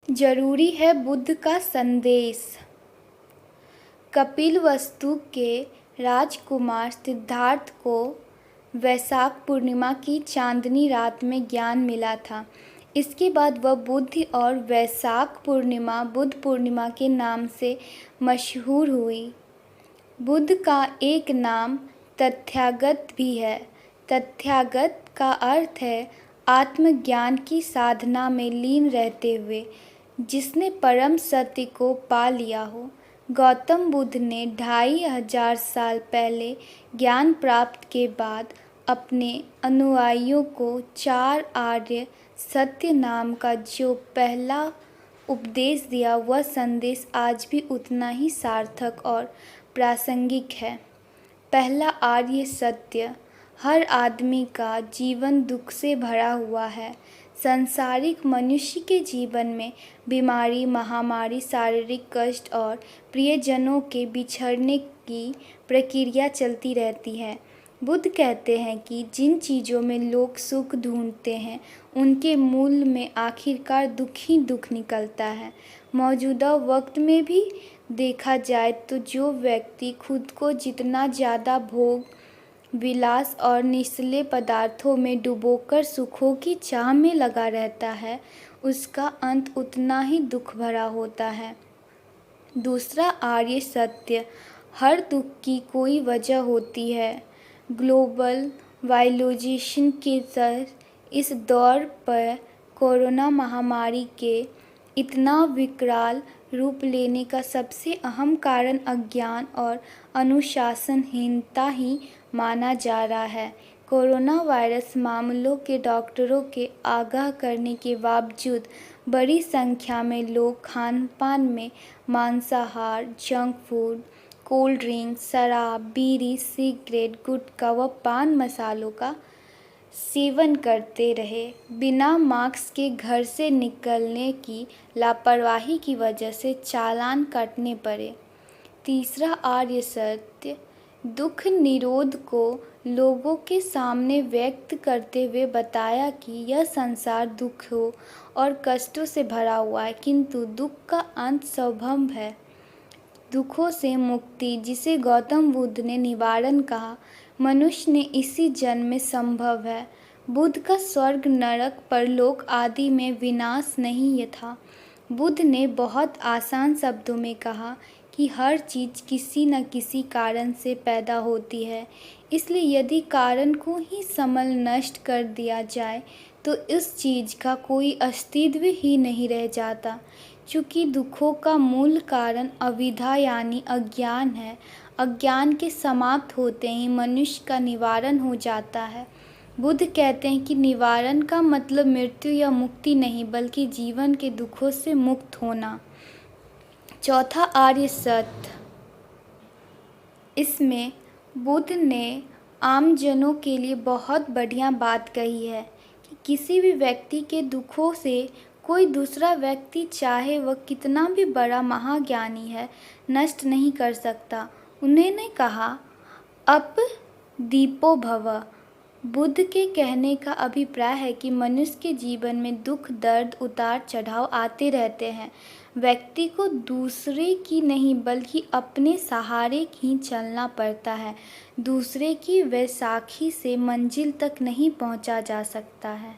जरूरी है बुद्ध का संदेश। कपिलवस्तु के राजकुमार सिद्धार्थ को वैशाख पूर्णिमा की चांदनी रात में ज्ञान मिला था। इसके बाद वह बुद्ध और वैशाख पूर्णिमा बुद्ध पूर्णिमा के नाम से मशहूर हुई। बुद्ध का एक नाम तथागत भी है। तथागत का अर्थ है आत्मज्ञान की साधना में लीन रहते हुए, जिसने परम सत्य को पा लिया हो। गौतम बुद्ध ने 2500 साल पहले ज्ञान प्राप्त के बाद अपने अनुयायियों को 4 आर्य सत्य नाम का जो पहला उपदेश दिया, वह संदेश आज भी उतना ही सार्थक और प्रासंगिक है। पहला आर्य सत्य: हर आदमी का जीवन दुख से भरा हुआ है। सांसारिक मनुष्य के जीवन में बीमारी, महामारी, शारीरिक कष्ट और प्रियजनों के बिछड़ने की प्रक्रिया चलती रहती है। बुद्ध कहते हैं कि जिन चीज़ों में लोग सुख ढूंढते हैं, उनके मूल में आखिरकार दुख ही दुख निकलता है। मौजूदा वक्त में भी देखा जाए तो जो व्यक्ति खुद को जितना ज़्यादा भोग विलास और निचले पदार्थों में डुबोकर सुखों की चाह में लगा रहता है, उसका अंत उतना ही दुख भरा होता है। दूसरा आर्य सत्य: हर दुख की कोई वजह होती है। ग्लोबल वाइलाइजेशन के इस दौर पर कोरोना महामारी के इतना विकराल रूप लेने का सबसे अहम कारण अज्ञान और अनुशासनहीनता ही माना जा रहा है। कोरोना वायरस मामलों के डॉक्टरों के आगाह करने के बावजूद बड़ी संख्या में लोग खान-पान में मांसाहार, जंक फूड, कोल्ड ड्रिंक, शराब, बीड़ी, सिगरेट, गुटखा व पान मसालों का सेवन करते रहे। बिना मास्क के घर से निकलने की लापरवाही की वजह से चालान काटने पड़े। तीसरा आर्य सत्य: दुख निरोध को लोगों के सामने व्यक्त करते हुए बताया कि यह संसार दुखों और कष्टों से भरा हुआ है, किंतु दुख का अंत संभव है। दुखों से मुक्ति, जिसे गौतम बुद्ध ने निवारण कहा, मनुष्य ने इसी जन्म में संभव है। बुद्ध का स्वर्ग, नरक, परलोक आदि में विनाश नहीं था। बुद्ध ने बहुत आसान शब्दों में कहा कि हर चीज़ किसी न किसी कारण से पैदा होती है, इसलिए यदि कारण को ही समल नष्ट कर दिया जाए तो इस चीज़ का कोई अस्तित्व ही नहीं रह जाता। चूँकि दुखों का मूल कारण अविद्या यानी अज्ञान है, अज्ञान के समाप्त होते ही मनुष्य का निवारण हो जाता है। बुद्ध कहते हैं कि निवारण का मतलब मृत्यु या मुक्ति नहीं, बल्कि जीवन के दुखों से मुक्त होना। चौथा आर्य सत्य: इसमें बुद्ध ने आमजनों के लिए बहुत बढ़िया बात कही है कि किसी भी व्यक्ति के दुखों से कोई दूसरा व्यक्ति, चाहे वह कितना भी बड़ा महाज्ञानी है, नष्ट नहीं कर सकता। उन्होंने कहा, अप दीपो भव। बुद्ध के कहने का अभिप्राय है कि मनुष्य के जीवन में दुख, दर्द, उतार चढ़ाव आते रहते हैं। व्यक्ति को दूसरे की नहीं बल्कि अपने सहारे ही चलना पड़ता है। दूसरे की वैसाखी से मंजिल तक नहीं पहुंचा जा सकता है।